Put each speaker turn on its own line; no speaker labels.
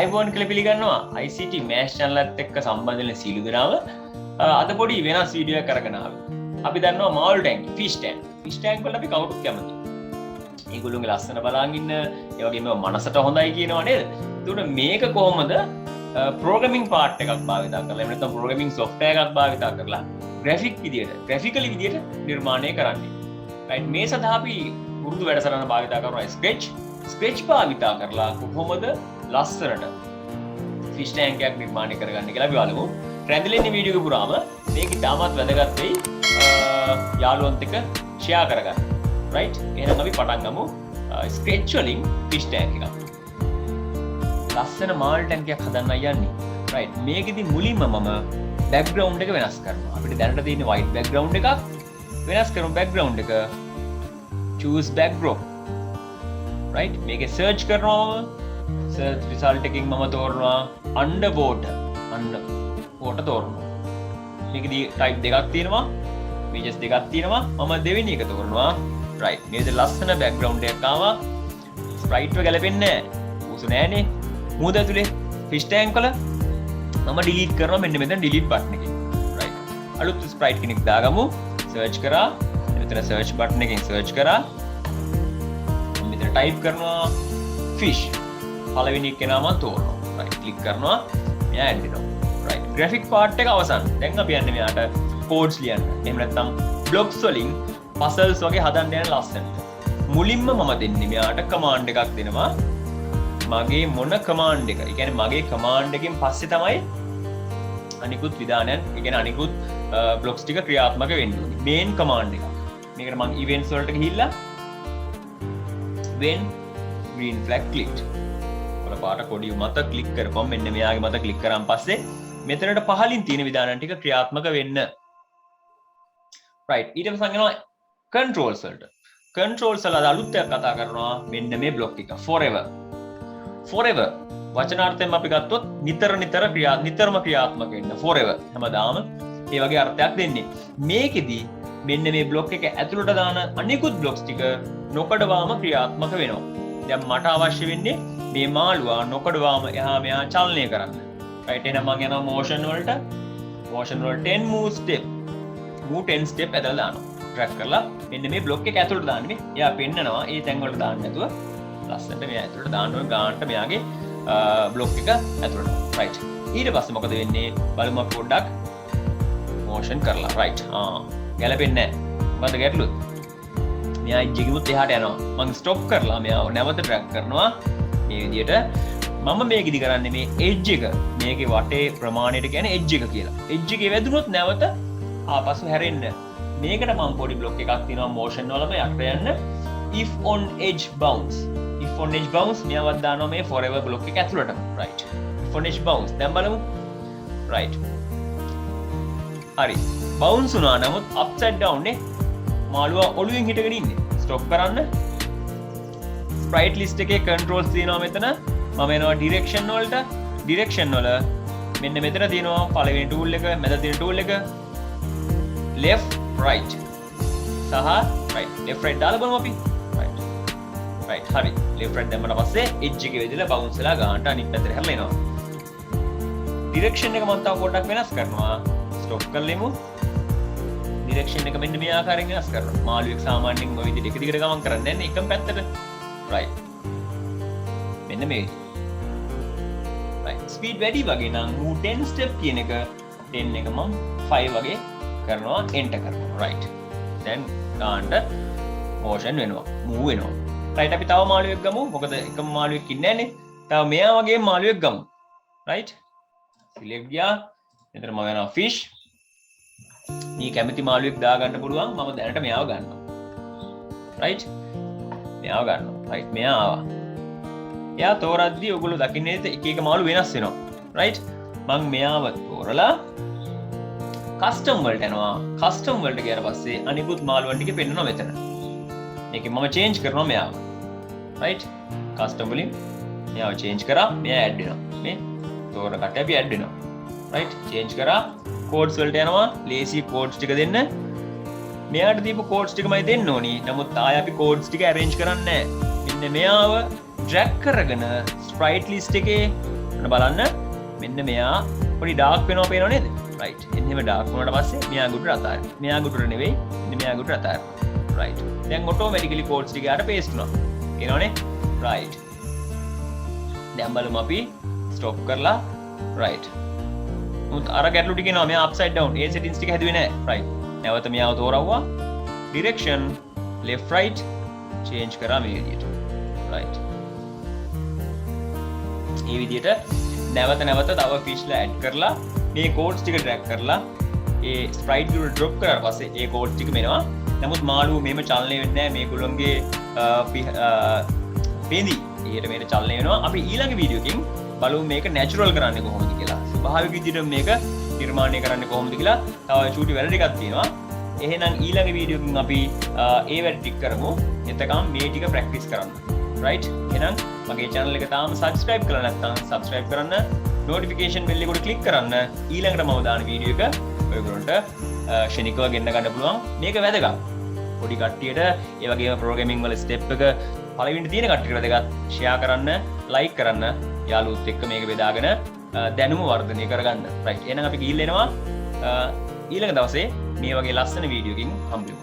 අයිබෝන් කියලා පිළිගන්නවා ICT මෑෂ් channel එකත් එක්ක සම්බන්ධ වෙන සීළු දෙනාව අද පොඩි වෙනස් වීඩියෝ එකක් කරගෙන ආවේ. අපි දන්නවා මාල් ටැංක්, ෆිෂ් ටැංක් වල අපි කවුරුත් කැමතියි. ඒගොල්ලෝගේ ලස්සන බලන් ඉන්න, ඒ වගේම මනසට හොඳයි කියනවා නේද? ඒකට මේක කොහොමද ප්‍රෝග්‍රෑමින් පාර්ට් එකක් භාවිත කරලා එහෙම නැත්නම් ප්‍රෝග්‍රෑමින් සොෆ්ට්වෙයාර් එකක් භාවිත කරලා ග්‍රැෆිකලි විදියට නිර්මාණය කරන්නේ. රයිට්, මේ සඳහා අපි උරුදු වැඩසටහන භාවිත කරනවා ස්ක්‍රැච් භාවිත කරලා කොහොමද ලස්සනට ෆිෂ් ටැංක් එකක් නිර්මාණය කරගන්න කියලා අපි බලමු. රැඳිලා ඉන්න වීඩියෝ එක පුරාම මේක ඉතාමත් වැදගත් වෙයි යාළුවන්ට එක ෂෙයා කරගන්න. රයිට්, එහෙනම් අපි පටන් ගමු ස්ක්‍රැච් වලින් ෆිෂ් ටැංක් එකක්. ලස්සන මාල් ටැංක් එකක් හදන්න යන්නේ. රයිට්, මේකෙදි මුලින්ම මම බෑග්ග්‍රවුන්ඩ් එක වෙනස් කරනවා. අපිට දැනට තියෙන white background එකක් වෙනස් කරමු. background එක choose background. right, මේකේ search කරනවා. search result එකකින් මම තෝරනවා underwater තෝරනවා. මේකෙදි type දෙකක් තියෙනවා, images දෙකක් තියෙනවා. මම දෙවෙනි එක තෝරනවා. right, මේකද ලස්සන background එකක් ආවා. sprite එක ගැලපෙන්නේ නැහැ. උසු නෑනේ. මූද ඇතුලේ fish tank වල මම delete කරනවා මෙන්න මෙතන delete button එකකින්. right, අලුත් sprite කෙනෙක් දාගමු. search කරා, මෙතන search button එකකින් search කරා. මම මෙතන type කරනවා fish. පළවෙනි එකේ නම තෝරනවා. right, click කරනවා. මෙයා add වෙනවා. right, graphic part එක අවසන්. දැන් අපි යන්නේ මෙයාට codes ලියන්න. එහෙම නැත්නම් blocks වලින් puzzles වගේ හදන්න යන ලස්සනට. මුලින්ම මම දෙන්නේ මෙයාට command එකක් දෙනවා. මගේ මොන command එක. ඒ කියන්නේ මගේ command එකෙන් පස්සේ තමයි අනිකුත් විධානයන්, ඒ කියන්නේ අනිකුත් blocks ටික ක්‍රියාත්මක වෙන්න ඕනේ. main command එක. මේකට මම events වලට ගිහිල්ලා when green flag clicked. ඔල පාට කොඩිය මත ක්ලික් කරපම්. මෙන්න මෙයාගේ මත ක්ලික් කරාන් පස්සේ මෙතනට පහලින් තියෙන විධානයන් ටික ක්‍රියාත්මක වෙන්න. right, ඊට පස්සේ යනවා controls වලට. controls වල අලුත් එකක් කතා කරනවා. මෙන්න මේ block එක forever වචනාර්ථයෙන් අපි ගත්තොත් නිතරම ක්‍රියාත්මක වෙන්න. forever හැමදාම ඒ වගේ අර්ථයක් දෙන්නේ. මේකෙදි මෙන්න මේ බ්ලොක් එක ඇතුළට දාන අනිකුත් බ්ලොක්ස් ටික නොකඩවාම ක්‍රියාත්මක වෙනවා. දැන් මට අවශ්‍ය වෙන්නේ මේ මාළුවා නොකඩවාම එහා මෙහා චලනය කරන්න. right, එහෙනම් මම යනවා motion වලට 10 move 10 step ඇදලා දානවා. drag කරලා මෙන්න මේ බ්ලොක් එක ඇතුළට දාන්නේ. එයා පෙන්නනවා ඒ තැන් වලට දාන්න නැතුව ලස්සනට මෙයා ඇතුළට දාන්න ඕන ගානට මෙයාගේ බ්ලොක් එක ඇතුළට. right, ඊට පස්සේ මොකද වෙන්නේ බලමු අපි පොඩ්ඩක් motion කරලා. right, ගැලපෙන්නේ නැහැ. මොකද ගැටලුව? මෙයා එජ්ජකිමුත් එහාට යනවා. මම ස්ටොප් කරලා මෙයාව නැවත ඩ්‍රැග් කරනවා මේ විදියට. මම මේකෙදි කරන්නේ මේ එජ් එක, මේකේ වටේ ප්‍රමාණයට කියන්නේ එජ් එක කියලා. එජ් එකේ වැදුනොත් නැවත ආපසු හැරෙන්න. මේකට මම පොඩි බ්ලොක් එකක් තියෙනවා motion වලම යට යන්න. if on edge bounce මෙයාවත් දානවා මේ forever බ්ලොක් එක ඇතුළට. right, if on edge bounce දැන් බලමු. right, හරි, bounce වුණා. නමුත් upside down නේ මාළුවා ඔළුවෙන් හිටගෙන ඉන්නේ. stop කරන්න. sprite list එකේ controls තියෙනවා මෙතන. මම එනවා direction වලට. direction වල මෙන්න මෙතන තියෙනවා පළවෙනි tool එක, මැද තියෙන tool එක, left right සහ right. left right දාලා බලමු අපි. right, හරි. left right දැම්මම පස්සේ edge එකේ වෙදලා bounce වෙලා ගන්නට අනිත් පැත්තට හැරලා එනවා. direction එක මම තව පොඩ්ඩක් වෙනස් කරනවා. stop කරලෙමු. direction එක මෙන්න මේ ආකාරයෙන් වෙනස් කරනවා. මාළුවෙක් සාමාන්‍යයෙන් ඔය විදිහට එක දිගට ගමන් කරන්නේ නැහැ එකම පැත්තට. right, මෙන්න මේ right, speed වැඩි වගේ නම් move 10 step කියන එක 10 එක මම 5 වගේ කරනවා, enter කරනවා. right, දැන් ගන්නට motion වෙනවා, move වෙනවා. right, අපි තව මාළුවෙක් ගමු. මොකද එකම මාළුවෙක් ඉන්නේ නැහනේ. තව මෙයා වගේ මාළුවෙක් ගමු. right, select ගියා. එතන මම යනවා fish. මේ කැමති මාළුවෙක් දා ගන්න පුළුවන්. මම දැනට මෙයාව ගන්නවා. right, මෙයාව ගන්නවා. right, මෙයා ආවා. එයා තෝරද්දී ඔයගොල්ලෝ දකින්නේ එක එක මාළු වෙනස් වෙනවා. right, මම මෙයාව තෝරලා custom වලට යනවා. custom වලට ගියාට පස්සේ අනිකුත් මාළුවන් ටික පෙන්නනවා මෙතන. මේක මම change කරනවා මෙයාව. right, custom වලින් මෙයාව change කරා. මෙයා add වෙනවා. මේ තෝරන කට අපි add වෙනවා. right, change කරා. codes වලට යනවා. lazy codes ටික දෙන්න. මෙයාට දීපු codes ටිකමයි දෙන්න ඕනි. නමුත් ආයෙ අපි codes ටික arrange කරන්නේ නැහැ. මෙන්න මෙයාව drag කරගෙන sprite list එකේ බලන්න මෙන්න මෙයා පොඩි ඩාර්ක් වෙනවා පේනව නේද? රයිට්. එන්නම ඩාර්ක් වුණාට පස්සේ මෙයා ගුටර අතාරින්න. මෙයා ගුටර නෙවෙයි. මෙන්න මෙයා ගුටර අතාරින්න. රයිට්. දැන් ඔටෝමැටිකලි කෝඩ්ස් ටික යාට පේස්ට් වෙනවා. එනවනේ? රයිට්. දැන් බලමු අපි ස්ටොප් කරලා රයිට්. මුත් අර ගැටලු ටික එනවා මෙයා අප්සයිඩ් ඩවුන්. ඒ සෙටින්ග්ස් ටික හැදුවේ නැහැ. රයිට්. නැවත මෙයාව තෝරවුවා. ඩිරෙක්ෂන් left right change කරා මේ විදියට. රයිට්. මේ විදියට නැවත තව ෆිෂ්ලා ඇඩ් කරලා මේ කෝඩ්ස් ටික ඩ්‍රැග් කරලා ඒ ස්ප්‍රයිට් එක ඩ්‍රොප් කරාට පස්සේ ඒ කෝඩ්ස් ටික මෙනවා. නමුත් මාළුව මෙහෙම චලනය වෙන්නේ නැහැ. මේගොල්ලන්ගේ පේදි ඊට මේක චලනය වෙනවා. අපි ඊළඟ වීඩියෝ එකකින් බලමු මේක නැචරල් කරන්නේ කොහොමද කියලා. ස්වභාවික විදිහට මේක නිර්මාණය කරන්නේ කොහොමද කියලා තව චූටි වැඩ ටිකක් තියෙනවා. එහෙනම් ඊළඟ වීඩියෝ එකකින් අපි ඒ වැඩ ටික කරමු. එතකම් මේ ටික ප්‍රැක්ටිස් කරන්න. රයිට්. එහෙනම් මගේ channel එක තාම subscribe කරලා නැත්නම් subscribe කරන්න. notification bell එකට click කරන්න. ඊළඟට මම දාන වීඩියෝ එක ඔයගොල්ලන්ට ශනිකව ගෙන්න ගන්න පුළුවන්. මේක වැදගත්. පොඩි කට්ටියට ඒ වගේම programming වල step එක පළවෙනි තියෙන කට්ටියට වැදගත්. share කරන්න, like කරන්න, යාළුවොත් එක්ක මේක බෙදාගෙන දැනුම වර්ධනය කරගන්න. right. එහෙනම් අපි ගිහින් එනවා ඊළඟ දවසේ මේ වගේ ලස්සන වීඩියෝ එකකින් හම්බෙමු.